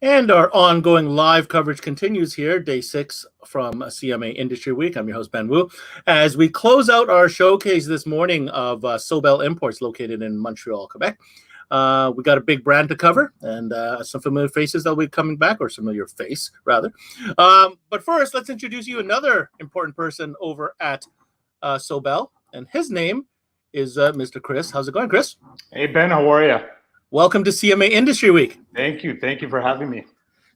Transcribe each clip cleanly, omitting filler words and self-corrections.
And our ongoing live coverage continues here, day 6 from CMA Industry Week. I'm your host, Ben Wu. As we close out our showcase this morning of Sobel Imports located in Montreal, Quebec. We got a big brand to cover and some familiar faces that will be coming back, or familiar face, rather. But first, let's introduce you another important person over at Sobel, and his name is Mr. Chris. How's it going, Chris? Hey, Ben, how are you? Welcome to CMA Industry Week. Thank you. Thank you for having me.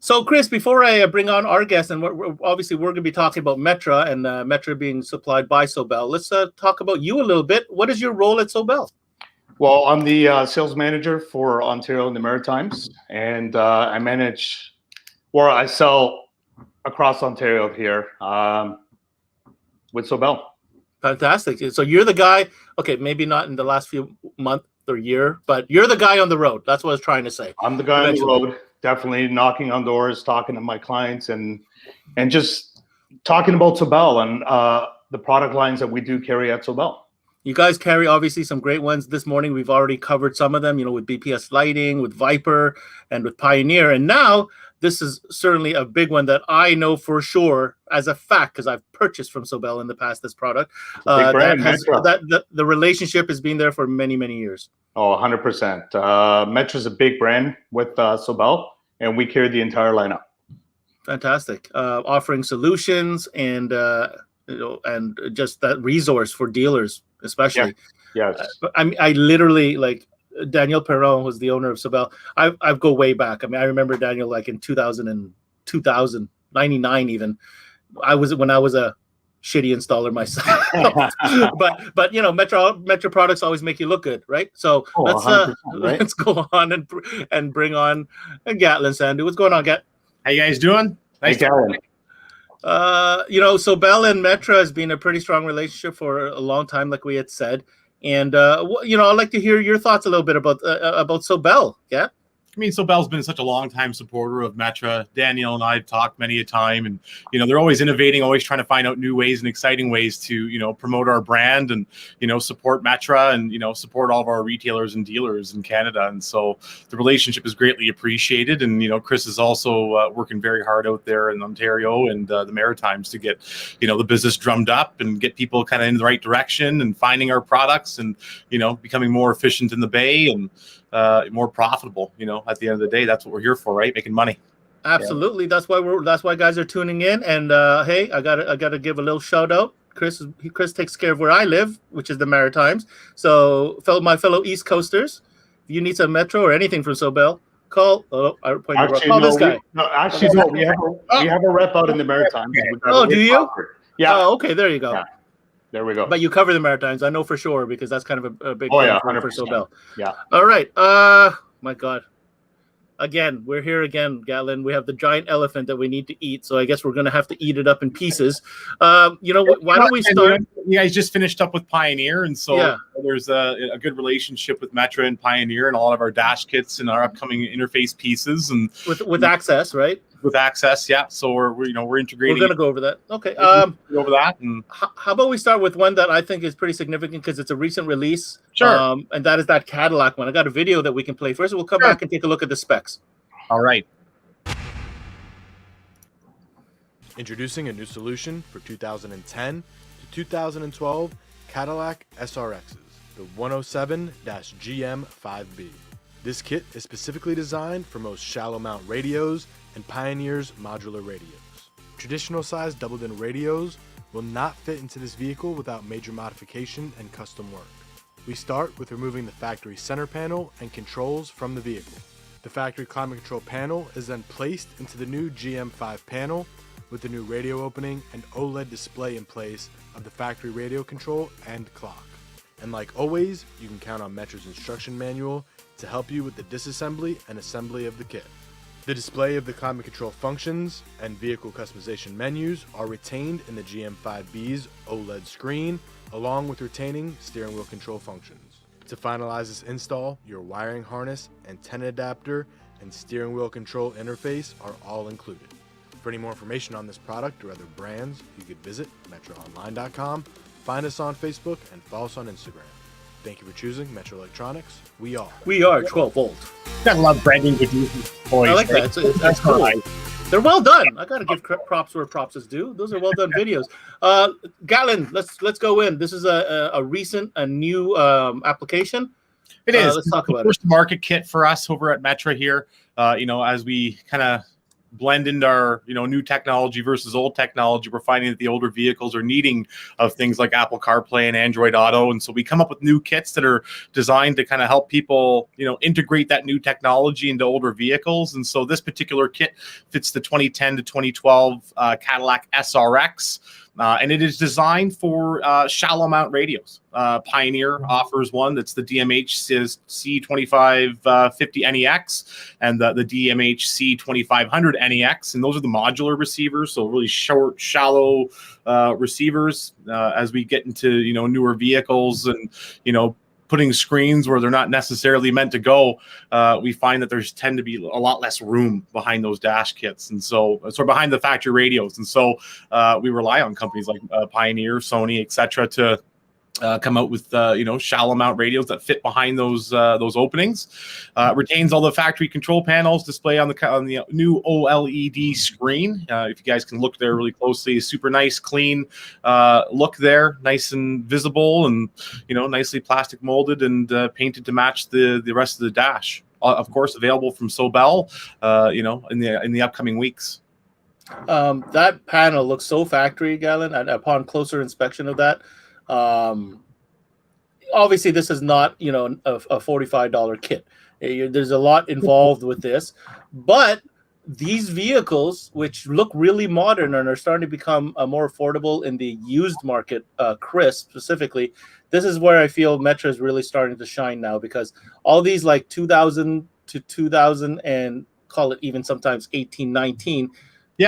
So, Chris, before I bring on our guest, and obviously we're going to be talking about Metra and Metra being supplied by Sobel, let's talk about you a little bit. What is your role at Sobel? Well, I'm the sales manager for Ontario and the Maritimes, and I sell across Ontario here with Sobel. Fantastic. So you're the guy, okay, maybe not in the last few months or year, but you're the guy on the road. That's what I was trying to say. I'm the guy eventually on the road, definitely knocking on doors, talking to my clients, and just talking about Sobel and the product lines that we do carry at Sobel. You guys carry obviously some great ones. This morning we've already covered some of them, with BPS Lighting, with Viper, and with Pioneer. And now this is certainly a big one that I know for sure as a fact, because I've purchased from Sobel in the past this product. The relationship has been there for many, many years. Oh, 100%. Metra is a big brand with Sobel, and we carry the entire lineup. Fantastic. Offering solutions and and just that resource for dealers, especially. Yeah. Yes. I literally, like, Daniel Perron was the owner of Sobel. I go way back. I mean, I remember Daniel like in 99 even. When I was a shitty installer myself. but Metra products always make you look good, right? So let's go on and bring on Gatlin Sandu. What's going on, Gat? How you guys doing? Nice to meet you. Sobel and Metra has been a pretty strong relationship for a long time, like we had said. And I'd like to hear your thoughts a little bit about Sobel. Yeah. I mean, Sobel's been such a long-time supporter of Metra. Daniel and I have talked many a time, and they're always innovating, always trying to find out new ways and exciting ways to promote our brand and support Metra and support all of our retailers and dealers in Canada. And so the relationship is greatly appreciated. And Chris is also working very hard out there in Ontario and the Maritimes to get the business drummed up and get people kind of in the right direction and finding our products and becoming more efficient in the bay and more profitable. At the end of the day, that's what we're here for, right? Making money. Absolutely. Yeah. That's why guys are tuning in. And hey, I gotta give a little shout out. Chris takes care of where I live, which is the Maritimes. So my fellow East Coasters, if you need some Metro or anything from Sobel, call. Call this guy. We have a rep out in the Maritimes. Do you? Yeah. Oh, okay. There you go. Yeah. There we go. But you cover the Maritimes, I know for sure, because that's kind of a big thing for Sobel. Yeah. All right. My God. Again, we're here again, Gatlin. We have the giant elephant that we need to eat, so I guess we're going to have to eat it up in pieces. Why don't we start? You guys just finished up with Pioneer, and so there's a good relationship with Metra and Pioneer and all of our dash kits and our upcoming interface pieces, and with access, right? With access, yeah. So we're integrating. We're going to go over that. Okay. Go over that. And how about we start with one that I think is pretty significant because it's a recent release. Sure. And that is that Cadillac one. I got a video that we can play first. We'll come back and take a look at the specs. All right. Introducing a new solution for 2010 to 2012 Cadillac SRXs, the 107-GM5B. This kit is specifically designed for most shallow mount radios and Pioneer's modular radios. Traditional size doubled-in radios will not fit into this vehicle without major modification and custom work. We start with removing the factory center panel and controls from the vehicle. The factory climate control panel is then placed into the new GM5 panel with the new radio opening and OLED display in place of the factory radio control and clock. And like always, you can count on Metra's instruction manual to help you with the disassembly and assembly of the kit. The display of the climate control functions and vehicle customization menus are retained in the GM5B's OLED screen, along with retaining steering wheel control functions. To finalize this install, your wiring harness, antenna adapter, and steering wheel control interface are all included. For any more information on this product or other brands, you could visit metraonline.com, find us on Facebook, and follow us on Instagram. Thank you for choosing Metra Electronics. We are 12 volt. Gotta love branding with these toys. I like right? that. That's cool. They're well done. I gotta give props where props is due. Those are well done videos. Galen, let's go in. This is a new application. It is. Let's talk about it. First market kit for us over at Metra here. As we kind of blend into our new technology versus old technology, we're finding that the older vehicles are needing of things like Apple CarPlay and Android Auto, and so we come up with new kits that are designed to kind of help people integrate that new technology into older vehicles. And so this particular kit fits the 2010 to 2012 Cadillac SRX. And it is designed for shallow mount radios. Pioneer offers one that's the DMH C2550 NEX and the DMH C2500 NEX. And those are the modular receivers, so really short, shallow receivers. As we get into newer vehicles and putting screens where they're not necessarily meant to go, we find that there's tend to be a lot less room behind those dash kits, and so behind the factory radios. And so we rely on companies like Pioneer, Sony, etc. to come out with shallow mount radios that fit behind those openings. Retains all the factory control panels, display on the new OLED screen. If you guys can look there really closely, super nice, clean look there, nice and visible, and nicely plastic molded and painted to match the rest of the dash. Of course, available from Sobel, in the upcoming weeks. That panel looks so factory, Galen, and upon closer inspection of that. Obviously this is not a $45 kit. There's a lot involved with this, but these vehicles, which look really modern and are starting to become more affordable in the used market, Chris specifically, this is where I feel Metra is really starting to shine now, because all these like 2000 to 2000 and call it even sometimes 18, 19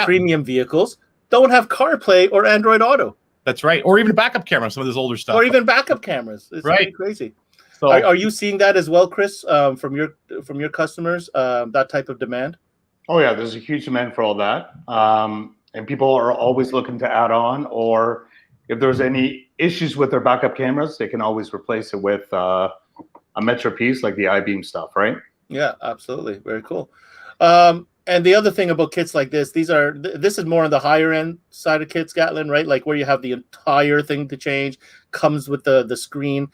premium vehicles don't have CarPlay or Android Auto. That's right. Or even a backup camera, some of this older stuff. Or even backup cameras. It's right. Really crazy. So, are you seeing that as well, Chris, from your customers, that type of demand? Oh, yeah, there's a huge demand for all that. And people are always looking to add on, or if there's any issues with their backup cameras, they can always replace it with a Metra piece like the I-beam stuff, right? Yeah, absolutely. Very cool. And the other thing about kits like this is more on the higher end side of kits, Gatlin, right? Like where you have the entire thing to change, comes with the screen.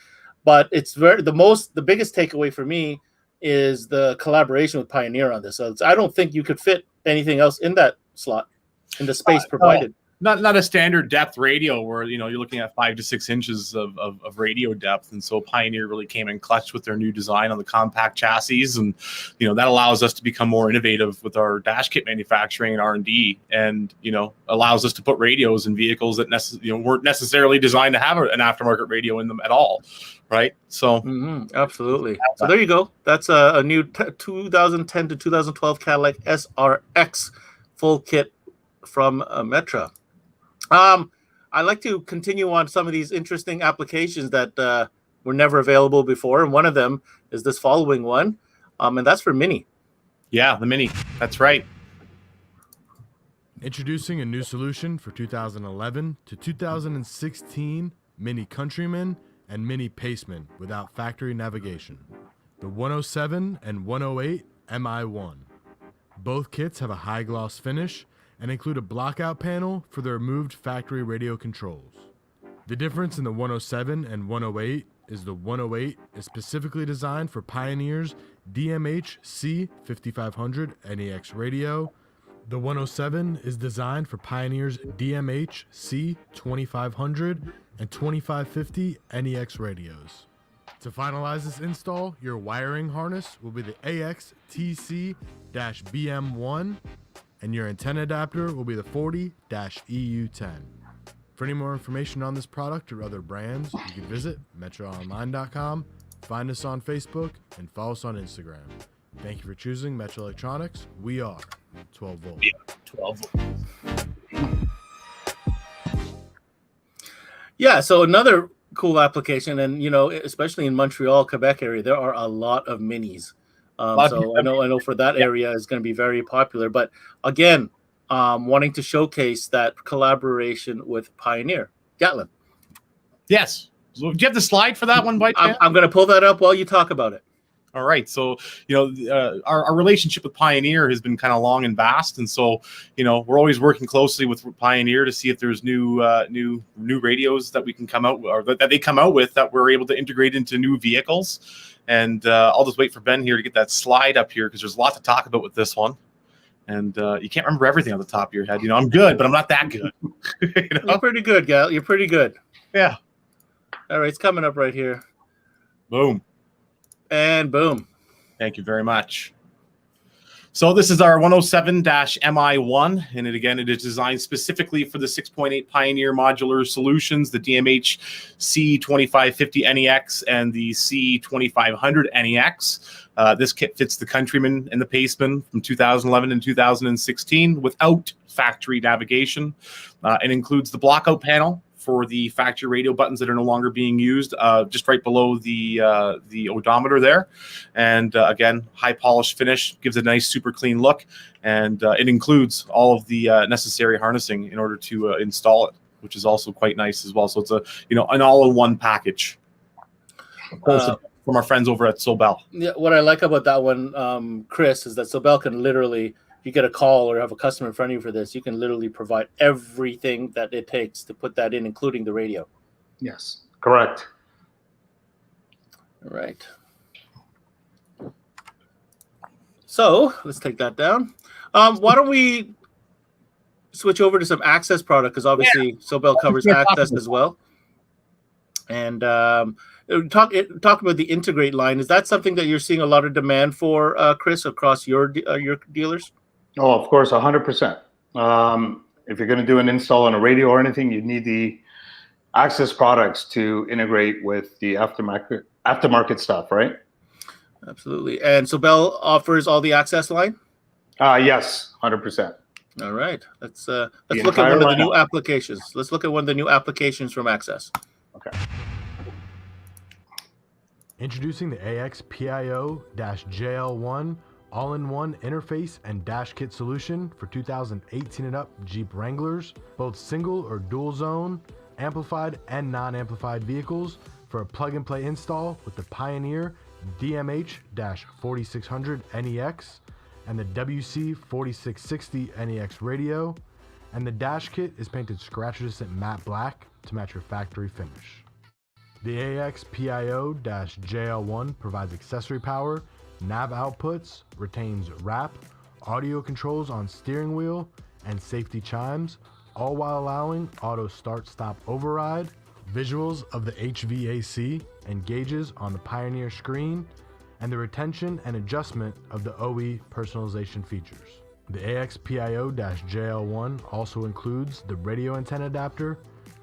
But it's the biggest takeaway for me is the collaboration with Pioneer on this. So I don't think you could fit anything else in that slot, in the space provided. Not a standard depth radio where you're looking at 5 to 6 inches of radio depth, and so Pioneer really came in clutch with their new design on the compact chassis, and that allows us to become more innovative with our dash kit manufacturing and R&D, and allows us to put radios in vehicles that weren't necessarily designed to have an aftermarket radio in them at all, right? So absolutely. So there you go. That's a new 2010 to 2012 Cadillac SRX full kit from Metra. I'd like to continue on some of these interesting applications that were never available before, and one of them is this following one, and that's for Mini. Yeah, the Mini. That's right. Introducing a new solution for 2011 to 2016 Mini Countryman and Mini Paceman without factory navigation. The 107 and 108 MI1. Both kits have a high gloss finish and include a blockout panel for the removed factory radio controls. The difference in the 107 and 108 is the 108 is specifically designed for Pioneer's DMH C5500 NEX radio. The 107 is designed for Pioneer's DMH C2500 and 2550 NEX radios. To finalize this install, your wiring harness will be the AXTC-BM1, and your antenna adapter will be the 40-EU10. For any more information on this product or other brands, you can visit metraonline.com, find us on Facebook, and follow us on Instagram. Thank you for choosing Metra Electronics. We are 12 volt. Yeah, 12 volt. Yeah, so another cool application, and especially in Montreal, Quebec area, there are a lot of minis. So I know for that area is going to be very popular. But again, wanting to showcase that collaboration with Pioneer. Gatlin. Yes. So, do you have the slide for that one, by chance? I'm going to pull that up while you talk about it. All right. So, our relationship with Pioneer has been kind of long and vast. And so, we're always working closely with Pioneer to see if there's new radios that we can come out or that they come out with that we're able to integrate into new vehicles. And I'll just wait for Ben here to get that slide up here because there's a lot to talk about with this one. And you can't remember everything on the top of your head. I'm good, but I'm not that good. You're pretty good, Gal. You're pretty good. Yeah. All right. It's coming up right here. Boom. And boom. Thank you very much. So this is our 107-MI1, and it is designed specifically for the 6.8 Pioneer modular solutions, the DMH C2550NEX and the C2500NEX. This kit fits the Countryman and the Paceman from 2011 and 2016 without factory navigation. It includes the blockout panel for the factory radio buttons that are no longer being used, just right below the odometer there. And again, high polished finish, gives a nice, super clean look. And it includes all of the necessary harnessing in order to install it, which is also quite nice as well. So it's an all-in-one package. From our friends over at Sobel. Yeah, what I like about that one, Chris, is that Sobel can literally, if you get a call or have a customer in front of you for this, you can literally provide everything that it takes to put that in, including the radio. Yes, correct. All right. So let's take that down. Why don't we switch over to some access product, because obviously Sobel covers access as well. And talk about the Integrate line. Is that something that you're seeing a lot of demand for, Chris, across your dealers? Oh, of course, 100%. If you're going to do an install on a radio or anything, you need the access products to integrate with the aftermarket stuff, right? Absolutely. And Sobel offers all the access line? Yes, 100%. All right. Let's look at one of the new applications. Let's look at one of the new applications from Access. Okay. Introducing the AX-PIO-JL1 all-in-one interface and dash kit solution for 2018 and up Jeep Wranglers, both single or dual zone, amplified and non-amplified vehicles for a plug-and-play install with the Pioneer DMH-4600 NEX and the WC4660 NEX radio, and the dash kit is painted scratch-resistant matte black to match your factory finish. The AX-PIO-JL1 provides accessory power, nav outputs, retains wrap, audio controls on steering wheel, and safety chimes, all while allowing auto start-stop override, visuals of the HVAC and gauges on the Pioneer screen, and the retention and adjustment of the OE personalization features. The AX-PIO-JL1 also includes the radio antenna adapter,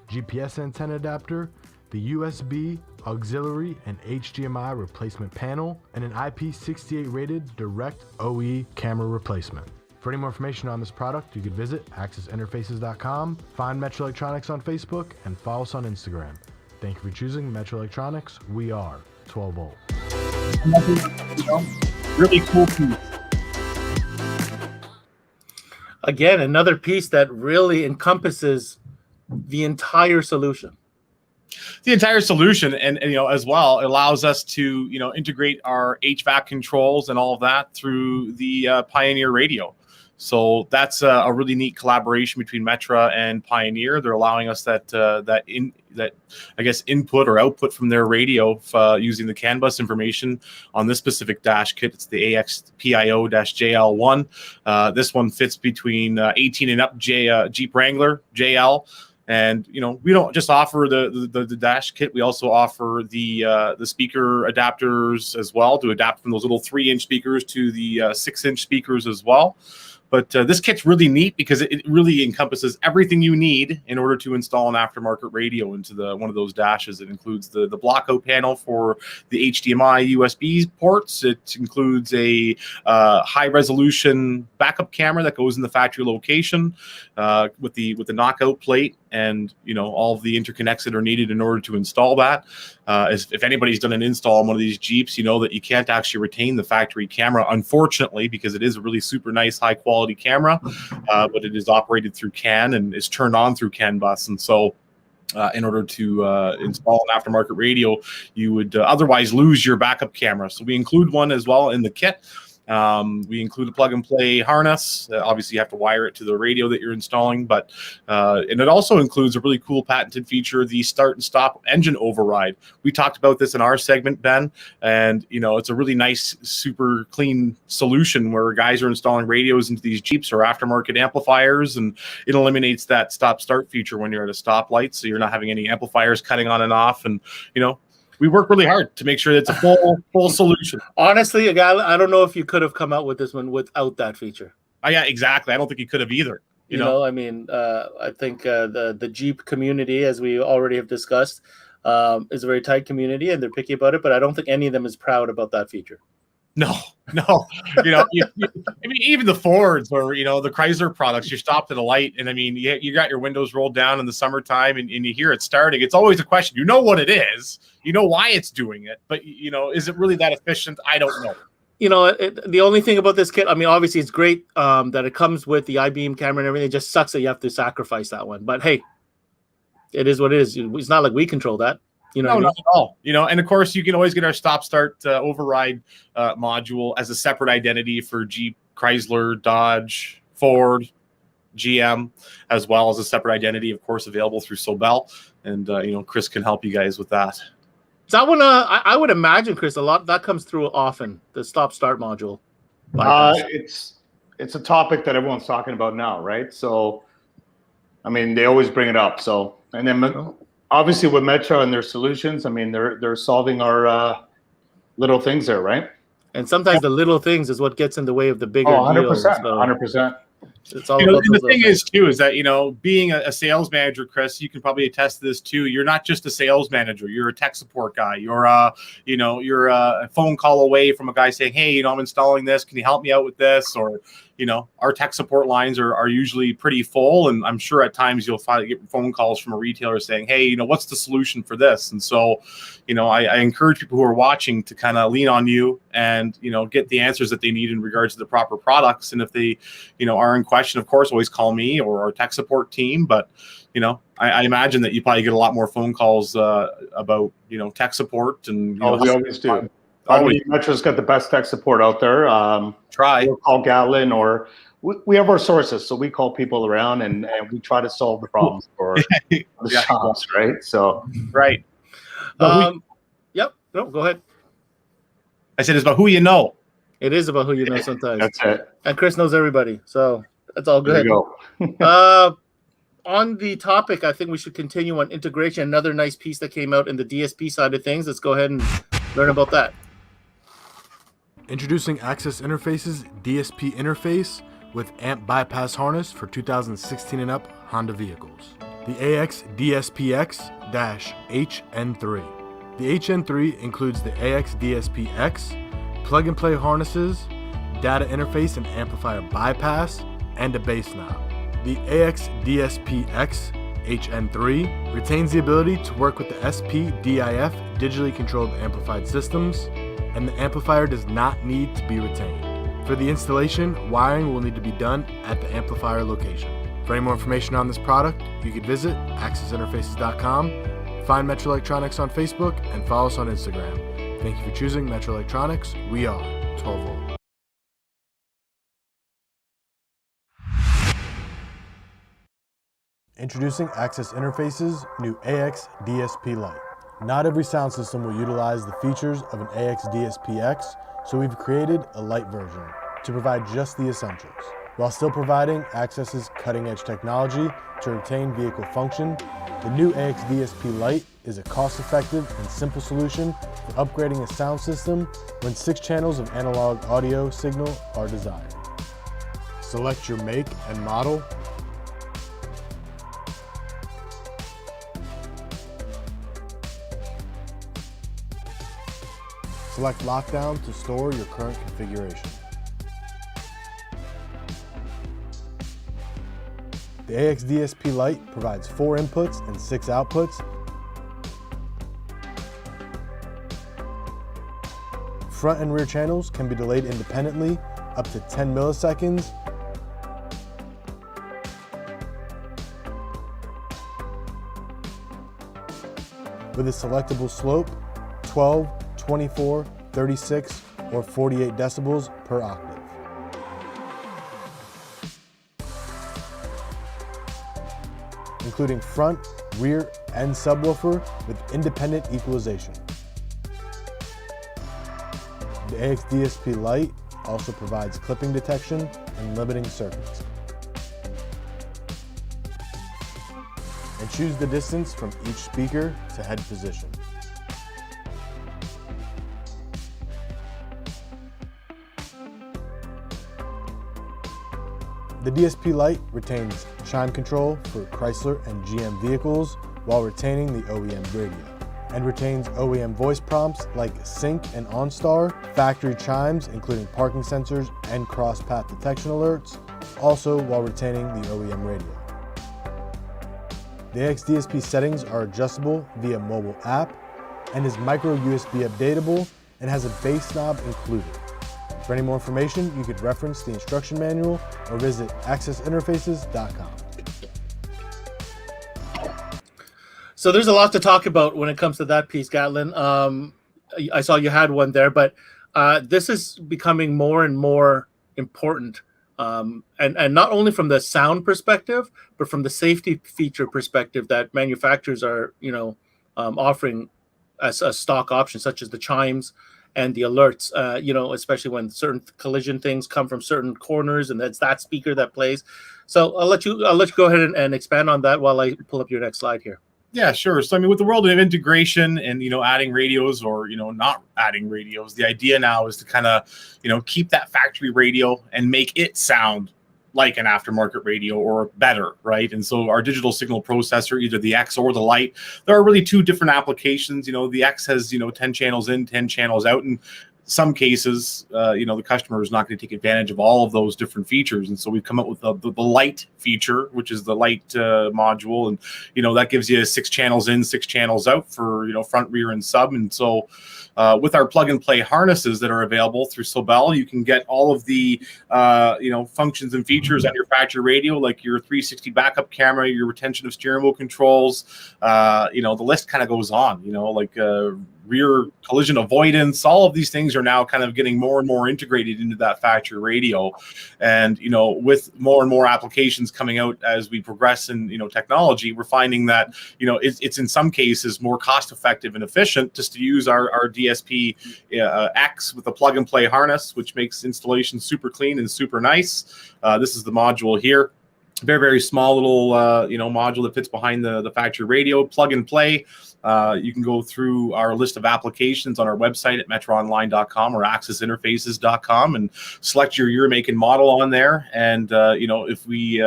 GPS antenna adapter, the USB, auxiliary, and HDMI replacement panel, and an IP68 rated direct OE camera replacement. For any more information on this product, you could visit accessinterfaces.com, find Metra Electronics on Facebook, and follow us on Instagram. Thank you for choosing Metra Electronics. We are 12 volt. Really cool piece. Again, another piece that really encompasses the entire solution. The entire solution, and as well, allows us to integrate our HVAC controls and all of that through the Pioneer radio. So that's a really neat collaboration between Metra and Pioneer. They're allowing us that input or output from their radio using the CAN bus information on this specific dash kit. It's the AX-PIO-JL1. This one fits between 18 and up Jeep Wrangler JL. And we don't just offer the dash kit. We also offer the speaker adapters as well to adapt from those little 3-inch speakers to the 6-inch speakers as well. But this kit's really neat because it really encompasses everything you need in order to install an aftermarket radio into one of those dashes. It includes the blockout panel for the HDMI USB ports. It includes a high-resolution backup camera that goes in the factory location with the knockout plate, and all of the interconnects that are needed in order to install that. If anybody's done an install on one of these Jeeps, you know that you can't actually retain the factory camera, unfortunately, because it is a really super nice, high quality camera, but it is operated through CAN and is turned on through CAN bus. And so in order to install an aftermarket radio, you would otherwise lose your backup camera. So we include one as well in the kit. We include a plug and play harness. Obviously, you have to wire it to the radio that you're installing, but and it also includes a really cool patented feature, the start and stop engine override. We talked about this in our segment, Ben, and it's a really nice, super clean solution where guys are installing radios into these Jeeps or aftermarket amplifiers, and it eliminates that stop start feature when you're at a stoplight, so you're not having any amplifiers cutting on and off, and we work really hard to make sure that it's a full solution. Honestly, I don't know if you could have come out with this one without that feature. Yeah, exactly. I don't think you could have either. I mean, I think the Jeep community, as we already have discussed, is a very tight community, and they're picky about it. But I don't think any of them is proud about that feature. No. I mean, even the Fords or the Chrysler products, you're stopped at a light, and I mean, you got your windows rolled down in the summertime, and you hear it starting. It's always a question. You know what it is. You know why it's doing it, but is it really that efficient? I don't know. The only thing about this kit, I mean, obviously it's great that it comes with the I-beam camera and everything. It just sucks that you have to sacrifice that one. But hey, it is what it is. It's not like we control that. No, not at all. And of course, you can always get our stop-start override module as a separate identity for Jeep, Chrysler, Dodge, Ford, GM, as well as a separate identity, of course, available through Sobel. And Chris can help you guys with that. That one, I would imagine, Chris, a lot that comes through often. The stop-start module. It's a topic that everyone's talking about now, right? So, I mean, they always bring it up. So, and then. Obviously, with Metra and their solutions, I mean, they're solving our little things there, right? And sometimes the little things is what gets in the way of the bigger 100%, deals. So 100%. It's all about the thing is, too, is that, being a sales manager, Chris, you can probably attest to this, too. You're not just a sales manager. You're a tech support guy. You're a phone call away from a guy saying, hey, I'm installing this. Can you help me out with this? Or, our tech support lines are usually pretty full. And I'm sure at times you'll get phone calls from a retailer saying, hey, what's the solution for this? And so, I encourage people who are watching to kind of lean on you and, get the answers that they need in regards to the proper products. And if they, are in question, of course, always call me or our tech support team. But, I imagine that you probably get a lot more phone calls about, tech support. And we always do. I mean, Metra's got the best tech support out there. We'll call Gatlin, or we have our sources. So we call people around and we try to solve the problems for the shops, right? So, right. Yep. No, go ahead. I said it's about who you know. It is about who you know sometimes. That's it. And Chris knows everybody. So that's all good. There you go. On the topic, I think we should continue on integration. Another nice piece that came out in the DSP side of things. Let's go ahead and learn about that. Introducing Access Interface's DSP interface with amp bypass harness for 2016 and up Honda vehicles. The AX DSP-X-HN3. The HN3 includes the AX DSP-X, plug-and-play harnesses, data interface and amplifier bypass, and a bass knob. The AX DSP-X HN3 retains the ability to work with the SP-DIF digitally controlled amplified systems, and the amplifier does not need to be retained. For the installation, wiring will need to be done at the amplifier location. For any more information on this product, you can visit accessinterfaces.com, find Metra Electronics on Facebook, and follow us on Instagram. Thank you for choosing Metra Electronics. We are 12 volt. Introducing Access Interfaces' new AX DSP Lite. Not every sound system will utilize the features of an AX DSP-X, so we've created a light version to provide just the essentials, while still providing Access's cutting-edge technology to retain vehicle function. The new AX DSP Lite is a cost-effective and simple solution for upgrading a sound system when 6 channels of analog audio signal are desired. Select your make and model. Select Lockdown to store your current configuration. The AX DSP Lite provides 4 inputs and 6 outputs. Front and rear channels can be delayed independently up to 10 milliseconds. with a selectable slope, 12, 24, 36, or 48 decibels per octave. Including front, rear, and subwoofer with independent equalization. The AX DSP Lite also provides clipping detection and limiting circuits. And choose the distance from each speaker to head position. The DSP Lite retains chime control for Chrysler and GM vehicles while retaining the OEM radio, and retains OEM voice prompts like Sync and OnStar, factory chimes including parking sensors and cross-path detection alerts, also while retaining the OEM radio. The AX DSP settings are adjustable via mobile app and is micro USB updatable and has a bass knob included. For any more information, you could reference the instruction manual or visit accessinterfaces.com. So there's a lot to talk about when it comes to that piece, Gatlin. I saw you had one there, but this is becoming more and more important. And not only from the sound perspective, but from the safety feature perspective that manufacturers are, offering as a stock option, such as the chimes and the alerts, especially when certain collision things come from certain corners, and that's that speaker that plays. So I'll let you go ahead and expand on that while I pull up your next slide here. Yeah, sure. So, I mean, with the world of integration and, adding radios or, not adding radios, the idea now is to kind of, keep that factory radio and make it sound like an aftermarket radio or better, right? And so our digital signal processor, either the X or the Lite, there are really two different applications. The X has, 10 channels in, 10 channels out. And some cases, the customer is not going to take advantage of all of those different features. And so we've come up with the Lite feature, which is the Lite module. And, that gives you 6 channels in, 6 channels out for, front, rear, and sub. And so with our plug and play harnesses that are available through Sobel, you can get all of the, functions and features on your factory radio, like your 360 backup camera, your retention of steering wheel controls. The list kind of goes on, like rear collision avoidance. All of these things are now kind of getting more and more integrated into that factory radio. And, with more and more applications coming out as we progress in, technology, we're finding that, it's in some cases more cost effective and efficient just to use our DSP X with a plug and play harness, which makes installation super clean and super nice. This is the module here. Very, very small little, module that fits behind the factory radio, plug and play. You can go through our list of applications on our website at metraonline.com or accessinterfaces.com and select your year, make, and model on there. And, if we,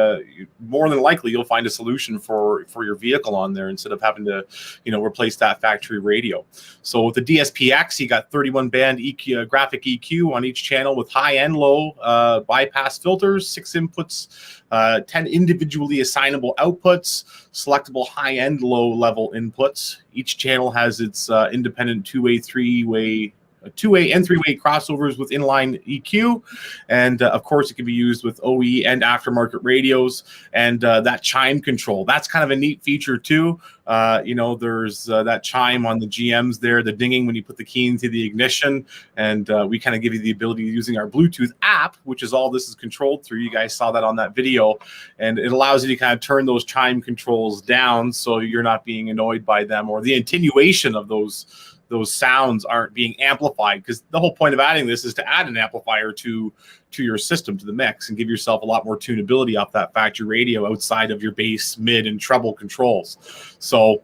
more than likely, you'll find a solution for your vehicle on there instead of having to, replace that factory radio. So with the DSP-X, you got 31 band EQ, graphic EQ on each channel with high and low bypass filters, 6 inputs, 10 individually assignable outputs, selectable high and low level inputs. Each channel has its independent two-way and three-way crossovers with inline EQ. And of course, it can be used with OE and aftermarket radios. And that chime control, that's kind of a neat feature too. There's that chime on the GMs there, the dinging when you put the key into the ignition. And we kind of give you the ability using our Bluetooth app, which is all this is controlled through. You guys saw that on that video. And it allows you to kind of turn those chime controls down so you're not being annoyed by them, or the attenuation of those sounds aren't being amplified, because the whole point of adding this is to add an amplifier to your system, to the mix, and give yourself a lot more tunability off that factory radio outside of your bass, mid, and treble controls. So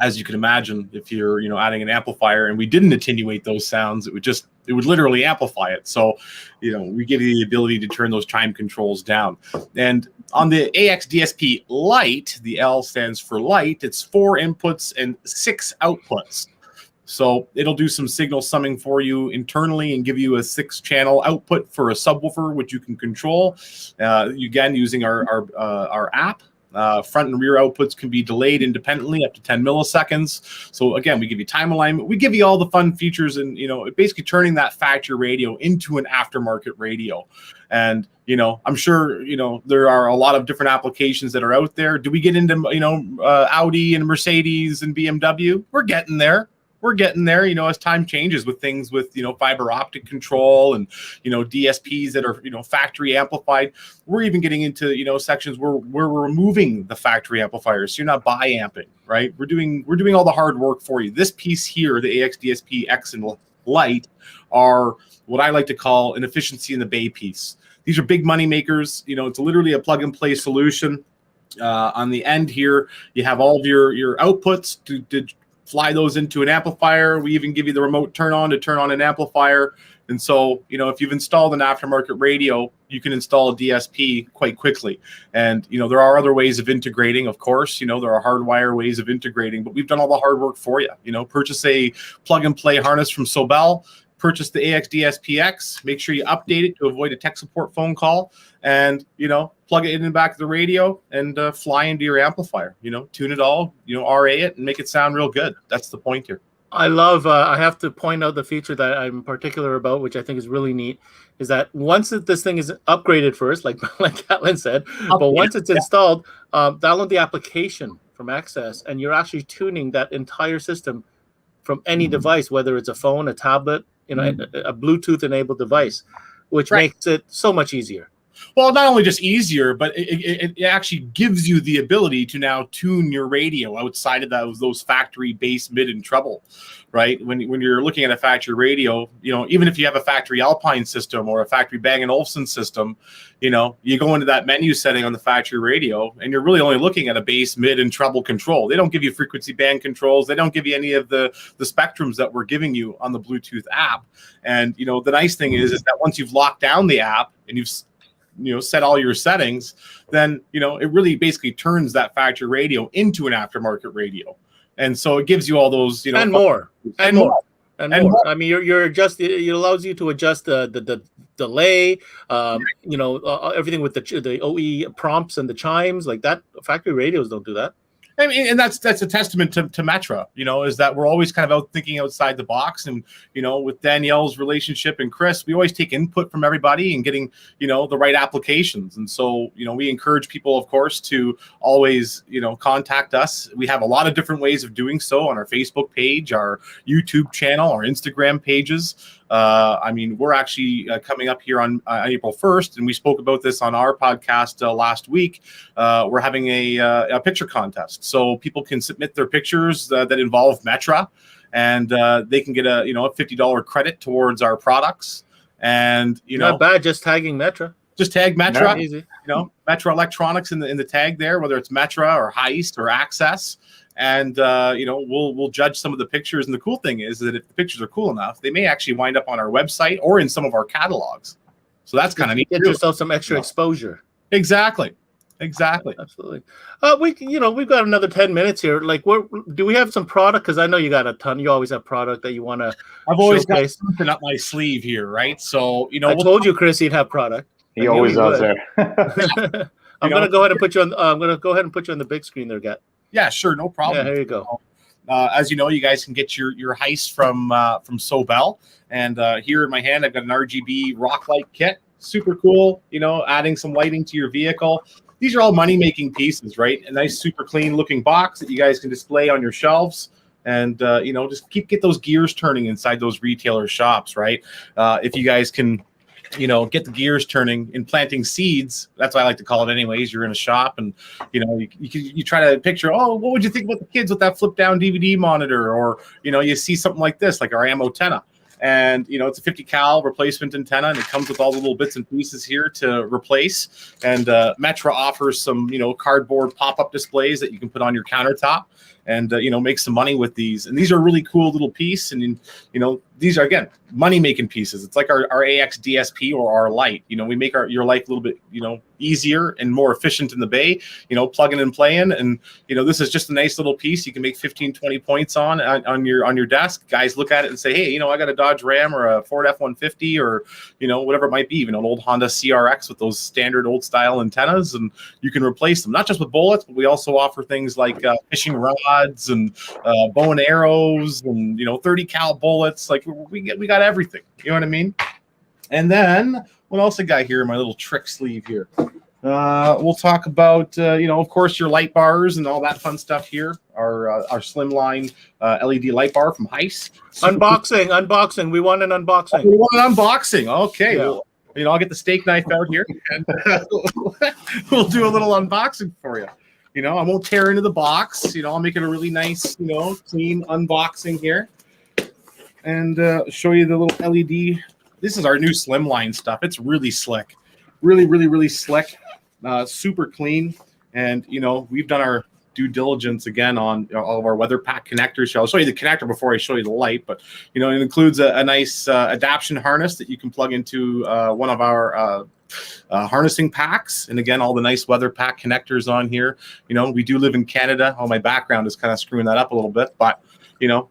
as you can imagine, if you're adding an amplifier and we didn't attenuate those sounds, it would literally amplify it. So we give you the ability to turn those chime controls down. And on the AX DSP Lite, the L stands for light, it's 4 inputs and 6 outputs. So it'll do some signal summing for you internally and give you a 6-channel output for a subwoofer, which you can control, again, using our app. Front and rear outputs can be delayed independently up to 10 milliseconds. So again, we give you time alignment. We give you all the fun features, and basically turning that factory radio into an aftermarket radio. And I'm sure there are a lot of different applications that are out there. Do we get into Audi and Mercedes and BMW? We're getting there. As time changes with things with fiber optic control and DSPs that are factory amplified. We're even getting into sections where we're removing the factory amplifiers, so you're not bi-amping, right? We're doing all the hard work for you. This piece here, the AX DSP X and Lite, are what I like to call an efficiency in the bay piece. These are big money makers. It's literally a plug and play solution. On the end here, you have all of your outputs to fly those into an amplifier. We even give you the remote turn on to turn on an amplifier. And so, if you've installed an aftermarket radio, you can install a DSP quite quickly. And, there are other ways of integrating, of course. There are hardwire ways of integrating, but we've done all the hard work for you. Purchase a plug and play harness from Sobel. Purchase the AX DSPX. Make sure you update it to avoid a tech support phone call, and plug it in the back of the radio and fly into your amplifier. Tune it all. RA it and make it sound real good. That's the point here. I love. I have to point out the feature that I'm particular about, which I think is really neat, is that once this thing is upgraded first, like Catlin said, but once it's installed, download the application from Access, and you're actually tuning that entire system from any device, whether it's a phone, a tablet, a Bluetooth-enabled device, which makes it so much easier. Well, not only just easier, but it actually gives you the ability to now tune your radio outside of those factory bass, mid, and treble, right? When you're looking at a factory radio, even if you have a factory Alpine system or a factory Bang & Olufsen system, you go into that menu setting on the factory radio, and you're really only looking at a bass, mid, and treble control. They don't give you frequency band controls. They don't give you any of the spectrums that we're giving you on the Bluetooth app. And the nice thing is that once you've locked down the app and you've set all your settings, then it really basically turns that factory radio into an aftermarket radio, and so it gives you all those and more. I mean, you're adjusting. It allows you to adjust the delay, everything with the OE prompts and the chimes like that. Factory radios don't do that. I mean, and that's a testament to Metra, is that we're always kind of out thinking outside the box. And, with Danielle's relationship and Chris, we always take input from everybody and getting, the right applications. And so, we encourage people, of course, to always, contact us. We have a lot of different ways of doing so on our Facebook page, our YouTube channel, our Instagram pages. We're actually coming up here on April 1st, and we spoke about this on our podcast last week. We're having a picture contest, so people can submit their pictures that involve Metra, and they can get a $50 credit towards our products. And not bad, just tagging Metra. Just tag Metra. Easy. Metra Electronics in the tag there, whether it's Metra or Heist or Access. And we'll judge some of the pictures. And the cool thing is that if the pictures are cool enough, they may actually wind up on our website or in some of our catalogs. So that's kind of neat. Get yourself some extra exposure. Exactly. Absolutely. We've got another 10 minutes here. Like, do we have some product? Because I know you got a ton. You always have product that you want to. I've always got something up my sleeve here, right? So I told you, Chris, he'd have product. He always does there. I'm going to go ahead and put you on. I'm going to go ahead and put you on the big screen there, Gat. Yeah, sure, no problem. Yeah, here you go. As you know, you guys can get your Heist from Sobel, and here in my hand, I've got an RGB rock light kit. Super cool. Adding some lighting to your vehicle. These are all money-making pieces, right? A nice, super clean-looking box that you guys can display on your shelves. And, just get those gears turning inside those retailer shops, right? If you guys can, get the gears turning in planting seeds. That's what I like to call it anyways. You're in a shop and, you try to picture, what would you think about the kids with that flip-down DVD monitor? Or, you see something like this, like our ammo antenna. And, it's a 50 cal replacement antenna, and it comes with all the little bits and pieces here to replace. And Metra offers some, cardboard pop-up displays that you can put on your countertop and, make some money with these. And these are a really cool little piece. And, these are, again, money-making pieces. It's like our AX DSP or our light. We make your life a little bit, easier and more efficient in the bay, plugging and playing. And, this is just a nice little piece. You can make 15, 20 points on your desk. Guys look at it and say, hey, I got a Dodge Ram or a Ford F-150 or, whatever it might be, even an old Honda CRX with those standard old style antennas, and you can replace them, not just with bullets, but we also offer things like fishing rods and bow and arrows and, 30 cal bullets. Like we got everything, you know what I mean? And then what else I got here in my little trick sleeve here? We'll talk about, of course, your light bars and all that fun stuff here. Our slimline LED light bar from Heiss. Unboxing. We want an unboxing. We want an unboxing. Okay. Yeah. Well, I'll get the steak knife out here and we'll do a little unboxing for you. I won't tear into the box. I'll make it a really nice, clean unboxing here. And show you the little LED. This is our new slimline stuff. It's really slick. Really, really, really slick. Super clean. And, we've done our due diligence again on all of our weather pack connectors. So I'll show you the connector before I show you the light. But, it includes a nice adaptation harness that you can plug into one of our harnessing packs. And again, all the nice weather pack connectors on here. We do live in Canada. Oh, my background is kind of screwing that up a little bit. But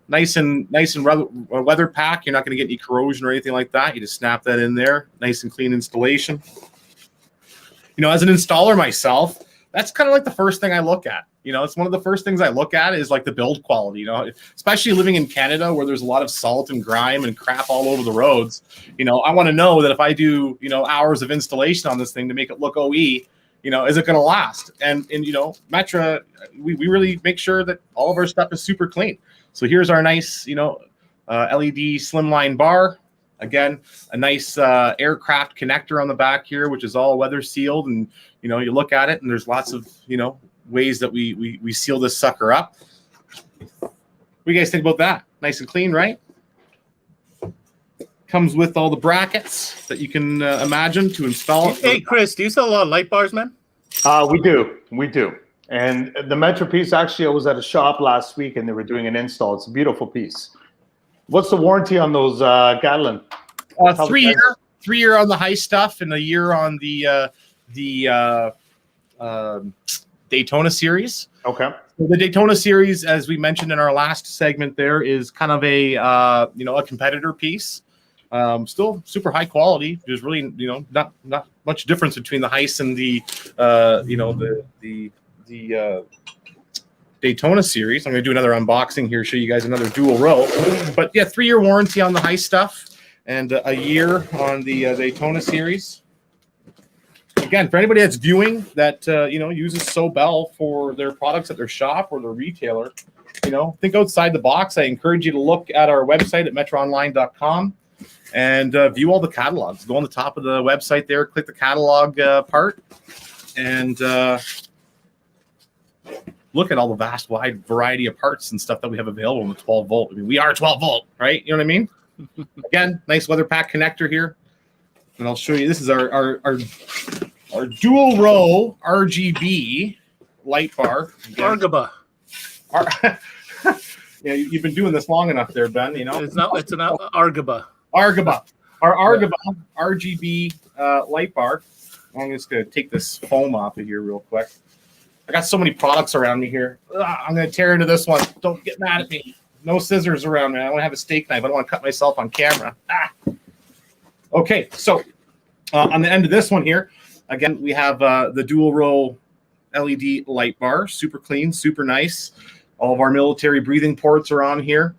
nice and weather pack. You're not going to get any corrosion or anything like that. You just snap that in there. Nice and clean installation. As an installer myself, that's kind of like the first thing I look at. It's one of the first things I look at is like the build quality, especially living in Canada where there's a lot of salt and grime and crap all over the roads. I want to know that if I do, hours of installation on this thing to make it look OE, is it going to last? And Metra, we really make sure that all of our stuff is super clean. So here's our nice, LED slimline bar. Again, a nice aircraft connector on the back here, which is all weather sealed. And, you look at it and there's lots of, ways that we seal this sucker up. What do you guys think about that? Nice and clean, right? Comes with all the brackets that you can imagine to install it. Hey, Chris, do you sell a lot of light bars, man? We do. And the Metra piece, actually, I was at a shop last week and they were doing an install. It's a beautiful piece. What's the warranty on those, Gatlin? 3 year on the high stuff and a year on the Daytona series. Okay. So the Daytona series, as we mentioned in our last segment, there is kind of a a competitor piece. Still super high quality. There's really not much difference between the Heiss and the Daytona series. I'm going to do another unboxing here, show you guys another dual row. But yeah, 3-year warranty on the Heiss stuff and a year on the Daytona series. Again, for anybody that's viewing that uses Sobel for their products at their shop or their retailer, think outside the box. I encourage you to look at our website at metraonline.com and view all the catalogs. Go on the top of the website there, click the catalog part, and look at all the vast, wide variety of parts and stuff that we have available in the 12 volt. I mean, we are 12 volt, right? You know what I mean? Again, nice weather pack connector here. And I'll show you, this is our dual row RGB light bar. Argaba. Yeah, you've been doing this long enough there, Ben. It's an Argaba. Argaba. Our Argaba RGB light bar. I'm just going to take this foam off of here real quick. I got so many products around me here. I'm going to tear into this one. Don't get mad at me. No scissors around me. I want to have a steak knife. I don't want to cut myself on camera. Okay, so on the end of this one here, again, we have the dual row LED light bar. Super clean, super nice. All of our military breathing ports are on here.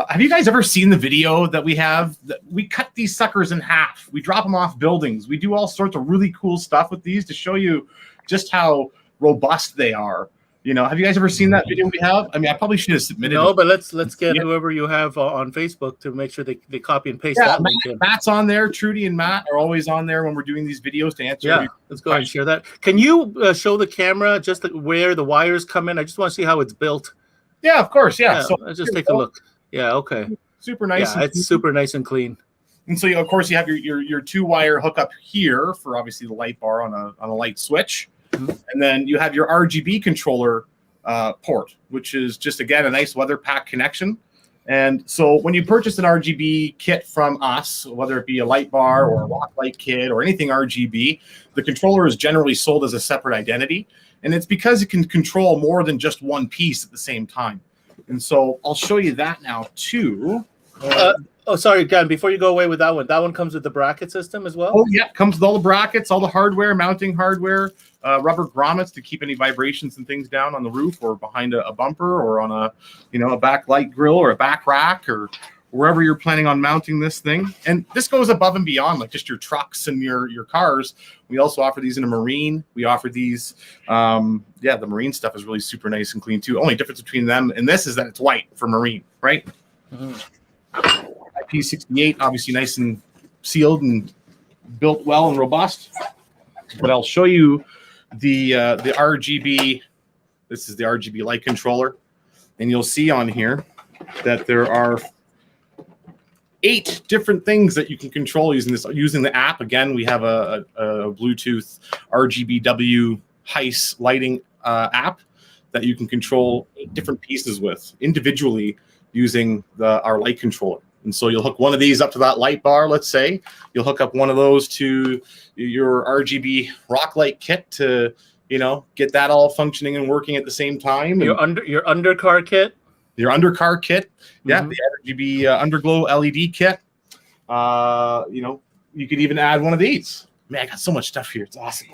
Have you guys ever seen the video that we have? We cut these suckers in half. We drop them off buildings. We do all sorts of really cool stuff with these to show you just how robust they are. Have you guys ever seen that video we have? I mean, I probably should have submitted it. No, but let's get whoever you have on Facebook to make sure they copy and paste that link in. Matt's on there. Trudy and Matt are always on there when we're doing these videos to answer. Yeah, let's go ahead and share that. Can you show the camera just where the wires come in? I just want to see how it's built. Yeah, of course. Yeah. So let's just take a look. Yeah, okay. Super nice. Yeah, it's super nice and clean. And so, of course, you have your 2-wire hookup here for obviously the light bar on a light switch. Mm-hmm. And then you have your RGB controller port, which is just, again, a nice weather pack connection. And so when you purchase an RGB kit from us, whether it be a light bar or a rock light kit or anything RGB, the controller is generally sold as a separate identity. And it's because it can control more than just one piece at the same time. And so I'll show you that now too. Oh, sorry, again, before you go away with that one comes with the bracket system as well? Oh, yeah, comes with all the brackets, all the hardware, mounting hardware, rubber grommets to keep any vibrations and things down on the roof or behind a bumper or on a backlight grill or a back rack or wherever you're planning on mounting this thing. And this goes above and beyond like just your trucks and your cars. We also offer these in a marine. We offer these, the marine stuff is really super nice and clean too. Only difference between them and this is that it's white for marine, right? Mm-hmm. IP68, obviously nice and sealed and built well and robust. But I'll show you the RGB. This is the RGB light controller, and you'll see on here that there are 8 different things that you can control using the app. Again, we have a Bluetooth RGBW Heis lighting app that you can control 8 different pieces with individually using our light controller. And so you'll hook one of these up to that light bar, let's say. You'll hook up one of those to your RGB rock light kit to, get that all functioning and working at the same time. Your undercar kit? Your undercar kit. Yeah, Mm-hmm. the RGB underglow LED kit. You could even add one of these. Man, I got so much stuff here. It's awesome.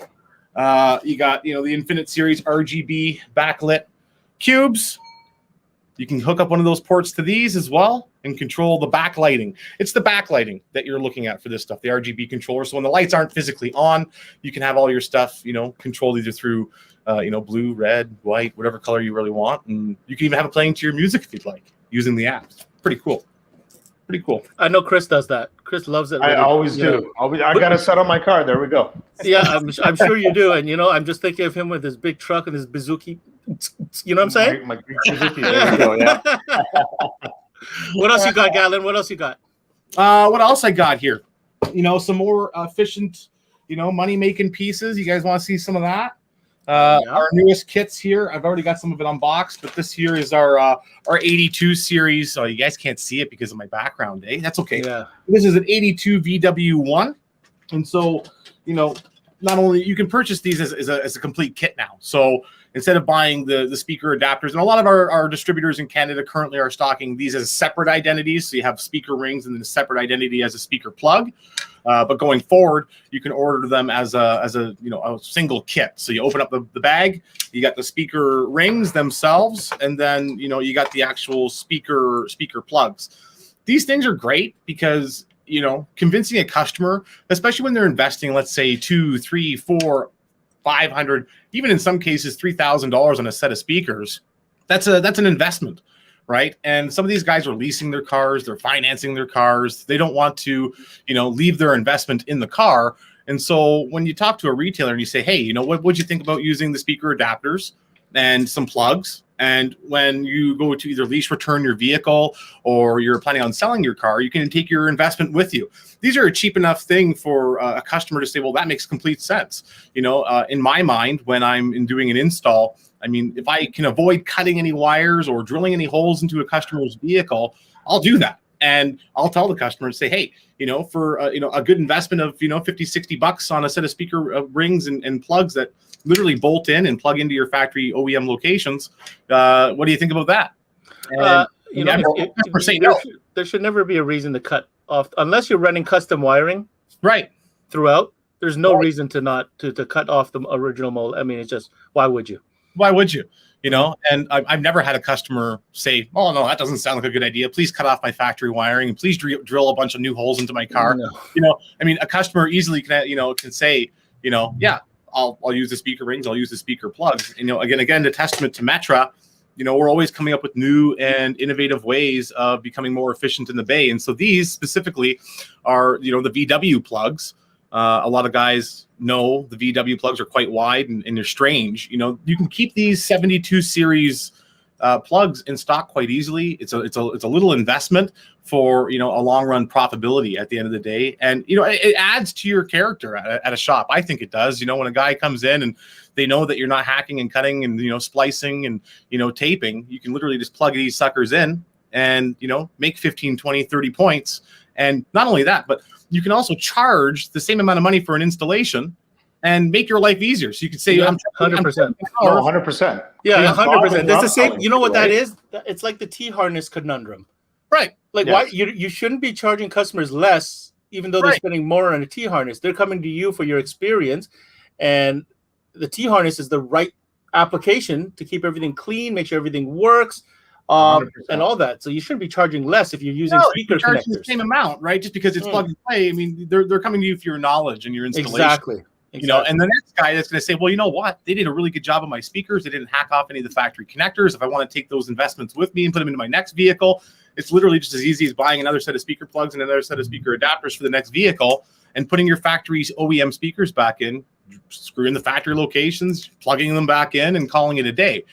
You got, the Infinite Series RGB backlit cubes. You can hook up one of those ports to these as well and control the backlighting. It's the backlighting that you're looking at for this stuff, the RGB controller. So when the lights aren't physically on, you can have all your stuff, controlled either through, blue, red, white, whatever color you really want. And you can even have it playing to your music if you'd like using the app. Pretty cool. Pretty cool. I know Chris does that. Chris loves it. I always do. I got a set on my car. There we go. Yeah, I'm sure you do. And, I'm just thinking of him with his big truck and his bazooki. You know what I'm saying? My bazooki. There we go, yeah. What else you got, Galen? What else you got? What else I got here? Some more efficient, money-making pieces. You guys want to see some of that? Yeah. Our newest kits here. I've already got some of it unboxed, but this here is our 82 series. So you guys can't see it because of my background, eh? That's okay. Yeah. This is an 82 VW1. And so, not only you can purchase these as a complete kit now. So instead of buying the speaker adapters, and a lot of our distributors in Canada currently are stocking these as separate identities. So you have speaker rings and then a separate identity as a speaker plug. But going forward, you can order them as a single kit. So you open up the bag, you got the speaker rings themselves, and then you got the actual speaker plugs. These things are great because convincing a customer, especially when they're investing, let's say $200, $300, $400, $500, even in some cases $3,000 on a set of speakers, that's an investment, right? And some of these guys are leasing their cars, they're financing their cars, they don't want to, leave their investment in the car. And so when you talk to a retailer and you say, hey, what'd you think about using the speaker adapters and some plugs? And when you go to either lease return your vehicle or you're planning on selling your car, you can take your investment with you. These are a cheap enough thing for a customer to say, well, that makes complete sense. In my mind, when I'm doing an install, I mean, if I can avoid cutting any wires or drilling any holes into a customer's vehicle, I'll do that. And I'll tell the customer and say, hey, for a good investment of, $50, $60 on a set of speaker rings and plugs that literally bolt in and plug into your factory OEM locations. What do you think about that? There should never be a reason to cut off unless you're running custom wiring, right? Throughout, there's no reason to not to cut off the original mold. I mean, it's just why would you? Why would you? And I've never had a customer say, "Oh no, that doesn't sound like a good idea. Please cut off my factory wiring and please drill a bunch of new holes into my car." No. A customer easily can say, yeah. I'll use the speaker rings. I'll use the speaker plugs. Again, the testament to Metra, we're always coming up with new and innovative ways of becoming more efficient in the bay. And so these specifically are, the VW plugs. A lot of guys know the VW plugs are quite wide and they're strange. You can keep these 72 series plugs in stock quite easily. It's a little investment for a long run profitability at the end of the day, and it adds to your character at a shop. I think it does. When a guy comes in and they know that you're not hacking and cutting and splicing and taping, you can literally just plug these suckers in and, you know, make 15, 20, 30 points. And not only that, but you can also charge the same amount of money for an installation and make your life easier. So you could say, I'm 100%. No, 100%. Yeah, Please, 100%. That's the Rob, same. You know what right? that is? It's like the T-harness conundrum. Right. Like, Yes. why you shouldn't be charging customers less, even though they're Right. spending more on a T-harness. They're coming to you for your experience, and the T-harness is the right application to keep everything clean, make sure everything works, 100%. and all that. So you shouldn't be charging less if you're using speaker you're charging the connectors. same amount, right? Just because it's plug and play. I mean, they're coming to you for your knowledge and your installation. Exactly. You know, and the next guy that's going to say, well, you know what? They did a really good job on my speakers. They didn't hack off any of the factory connectors. If I want to take those investments with me and put them into my next vehicle, it's literally just as easy as buying another set of speaker plugs and another set of speaker adapters for the next vehicle and putting your factory's OEM speakers back in, screwing the factory locations, plugging them back in and calling it a day,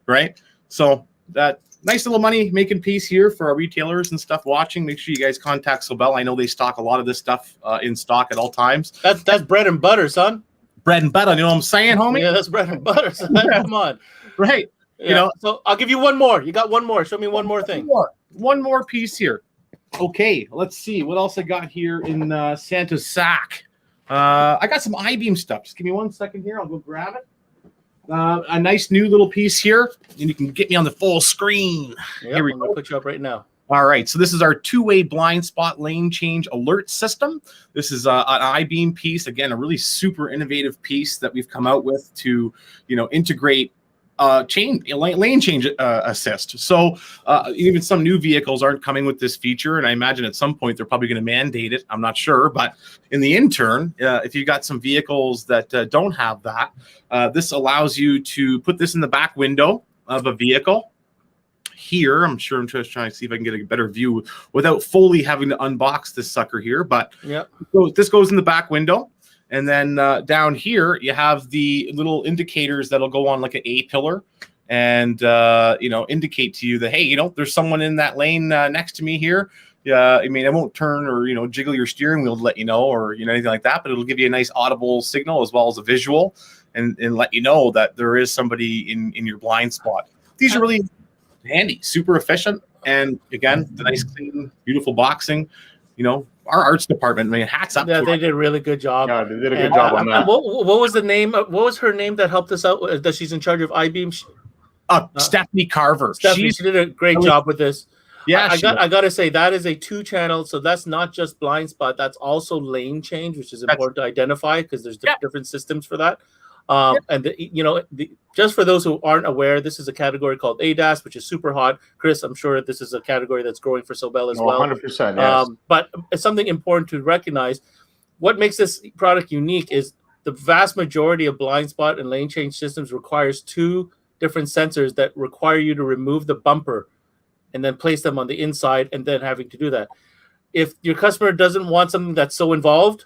right? So that nice little money making piece here for our retailers and stuff watching. Make sure you guys contact Sobel. I know they stock a lot of this stuff in stock at all times. That's bread and butter, son. Bread and butter, you know what I'm saying, homie? Yeah, that's bread and butter, son. Come on. Right. Yeah. You know, so I'll give you one more. You got one more. Show me one more thing. One more piece here. Okay, let's see what else I got here in Santa's sack. I got some I-beam stuff. Just give me 1 second here. I'll go grab it. A nice new little piece here, and you can get me on the full screen. Yep, Here we I'm gonna go. put you up right now. All right, so this is our two-way blind spot lane change alert system. This is an I-beam piece. Again, a really super innovative piece that we've come out with to, you know, integrate lane change assist. So even some new vehicles aren't coming with this feature, and I imagine at some point they're probably going to mandate it. I'm not sure, but in the intern, if you've got some vehicles that don't have that, this allows you to put this in the back window of a vehicle. Here, I'm sure I'm just trying to see if I can get a better view without fully having to unbox this sucker here. But Yep. so this goes in the back window. And then down here, you have the little indicators that'll go on like an A pillar and, you know, indicate to you that, hey, you know, there's someone in that lane next to me here. Yeah, I mean, it won't turn or, you know, jiggle your steering wheel to let you know or, you know, anything like that. But it'll give you a nice audible signal as well as a visual and let you know that there is somebody in your blind spot. These are really handy, super efficient. And again, the nice, clean, beautiful boxing, you know, our arts department, I mean, hats up. Yeah, to they them. did a really good job. Yeah, they did a good And, job on that. What was the name? What was her name that helped us out? That she's in charge of I-beam. Stephanie Carver. Stephanie, she did a great job with this. Yeah, I gotta say that is a 2-channel, so that's not just blind spot. That's also lane change, which is important to identify because there's different systems for that. And just for those who aren't aware, this is a category called ADAS, which is super hot. Chris, I'm sure this is a category that's growing for Sobel as well. 100%. Yes. But it's something important to recognize. What makes this product unique is the vast majority of blind spot and lane change systems requires 2 different sensors that require you to remove the bumper and then place them on the inside and then having to do that. If your customer doesn't want something that's so involved,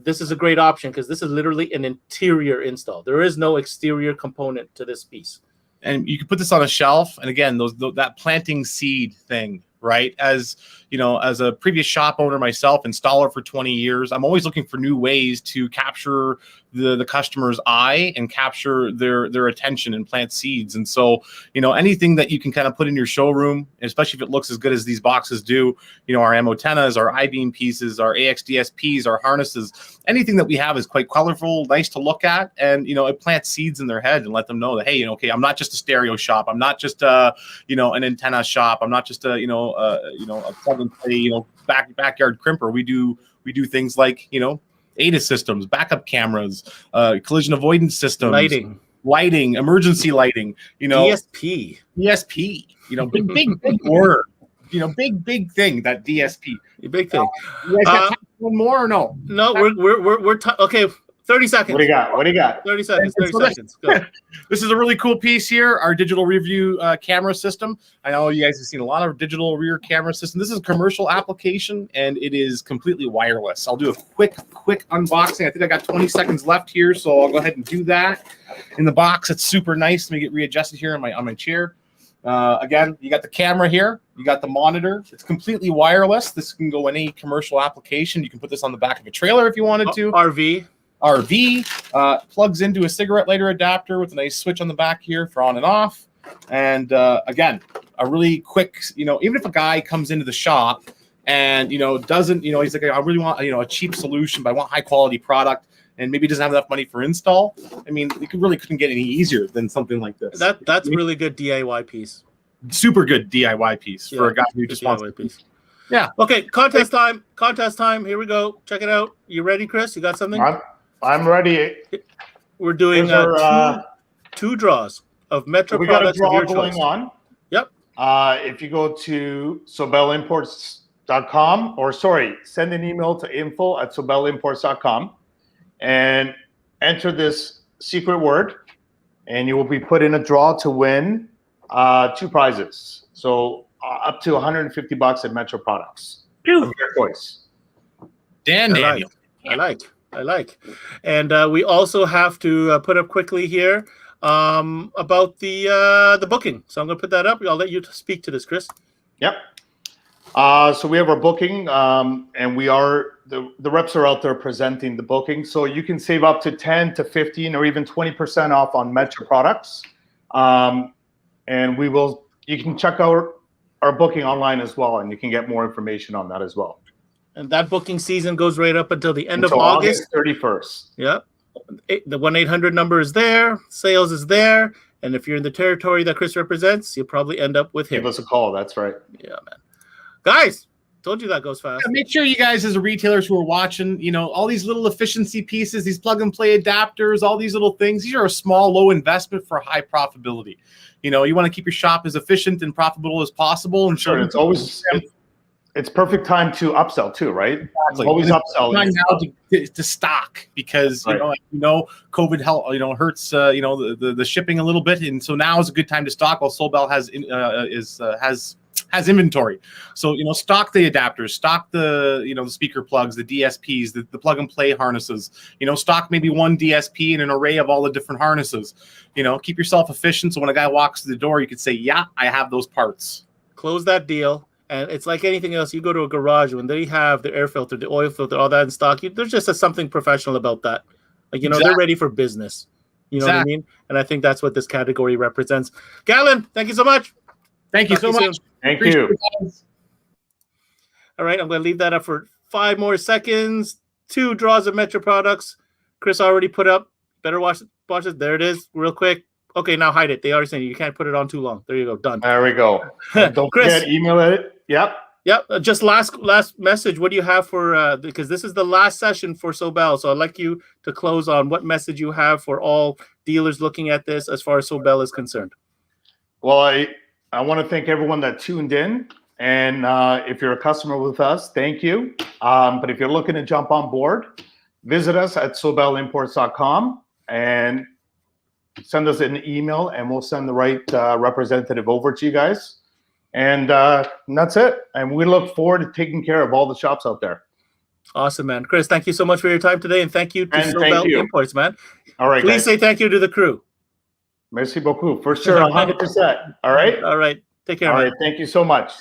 this is a great option because this is literally an interior install. There is no exterior component to this piece. And you can put this on a shelf. And again, that planting seed thing, right? As you know, as a previous shop owner myself, installer for 20 years, I'm always looking for new ways to capture the customer's eye and capture their attention and plant seeds. And so, you know, anything that you can kind of put in your showroom, especially if it looks as good as these boxes do, you know, our antennas, our I-beam pieces, our AXDSPs, our harnesses, anything that we have is quite colorful, nice to look at. And, you know, it plants seeds in their head and let them know that, hey, you know, okay, I'm not just a stereo shop. I'm not just you know, an antenna shop. I'm not just a plug and play, you know, backyard crimper. We do things like, you know, ADAS systems, backup cameras, collision avoidance systems, lighting, emergency lighting, you know, DSP, you know, big word, you know, big thing, that DSP, big thing. You guys got time for one more or no? No, we're okay. 30 seconds. What do you got? 30 seconds. 30 seconds. Go. This is a really cool piece here, our digital rear view camera system. I know you guys have seen a lot of digital rear camera system. This is a commercial application, and it is completely wireless. I'll do a quick unboxing. I think I got 20 seconds left here, so I'll go ahead and do that. In the box, it's super nice. Let me get readjusted here on my chair. Again, you got the camera here. You got the monitor. It's completely wireless. This can go any commercial application. You can put this on the back of a trailer if you wanted to. RV plugs into a cigarette lighter adapter with a nice switch on the back here for on and off. And again, a really quick, even if a guy comes into the shop and, doesn't, he's like, I really want, a cheap solution, but I want high quality product, and maybe doesn't have enough money for install. I mean, it really couldn't get any easier than something like this. That's really good DIY piece. Super good DIY piece for a guy who just wants DIY piece. Yeah. Okay, contest time. Contest time. Here we go. Check it out. You ready, Chris? You got something? I'm ready. We're doing two draws of Metra we got a products of draw your going choice. on. Yep. If you go to sobelimports.com, send an email to info@sobelimports.com and enter this secret word, and you will be put in a draw to win 2 prizes. So up to $150 at Metra products of your choice. Daniel. I like. And we also have to put up quickly here about the booking. So I'm going to put that up. I'll let you speak to this, Chris. Yep. So we have our booking, and we are the reps are out there presenting the booking. So you can save up to 10 to 15 or even 20% off on Metra products. And you can check out our booking online as well, and you can get more information on that as well. And that booking season goes right up until the end of August 31st. Yeah. The 1-800 number is there. Sales is there. And if you're in the territory that Chris represents, you'll probably end up with him. Give us a call. That's right. Yeah, man. Guys, told you that goes fast. Yeah, make sure you guys, as retailers who are watching, all these little efficiency pieces, these plug and play adapters, all these little things, these are a small, low investment for high profitability. You want to keep your shop as efficient and profitable as possible. And sure, it's perfect time to upsell too, right? Exactly. Always upselling. Time now to stock, because COVID hurts the shipping a little bit, and so now is a good time to stock. While Sobel has inventory, so stock the adapters, stock the the speaker plugs, the DSPs, the plug and play harnesses. Stock maybe one DSP and an array of all the different harnesses. Keep yourself efficient, so when a guy walks through the door, you could say, "Yeah, I have those parts." Close that deal. And it's like anything else. You go to a garage, when they have the air filter, the oil filter, all that in stock, there's just something professional about that. Like, Exactly. They're ready for business. You know what I mean? And I think that's what this category represents. Gatlin, thank you so much. Thank you so much. Thank you. All right, I'm going to leave that up for 5 more seconds. 2 draws of Metra products. Chris already put up. Better watch it. There it is, real quick. Okay, now hide it. They already saying you can't put it on too long. There you go. Done. There we go. Don't Chris, forget, email it. Yep. Just last message. What do you have for because this is the last session for Sobel, so I'd like you to close on what message you have for all dealers looking at this as far as Sobel is concerned. Well, I want to thank everyone that tuned in, and if you're a customer with us, thank you. But if you're looking to jump on board, visit us at sobelimports.com and send us an email, and we'll send the right representative over to you guys. And that's it. And we look forward to taking care of all the shops out there. Awesome, man. Chris, thank you so much for your time today, and thank you to Sobel Imports, man. All right, Please say thank you to the crew. Merci beaucoup. For sure, 100%. All right? All right. Take care, All man. right, thank you so much.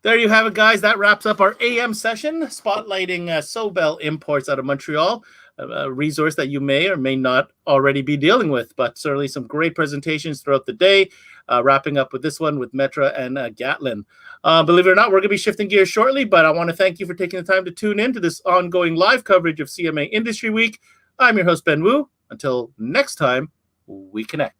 There you have it, guys. That wraps up our AM session, spotlighting Sobel Imports out of Montreal, a resource that you may or may not already be dealing with, but certainly some great presentations throughout the day, wrapping up with this one with Metra and Gatlin. Believe it or not, we're going to be shifting gears shortly, but I want to thank you for taking the time to tune in to this ongoing live coverage of CMA Industry Week. I'm your host, Ben Wu. Until next time, we connect.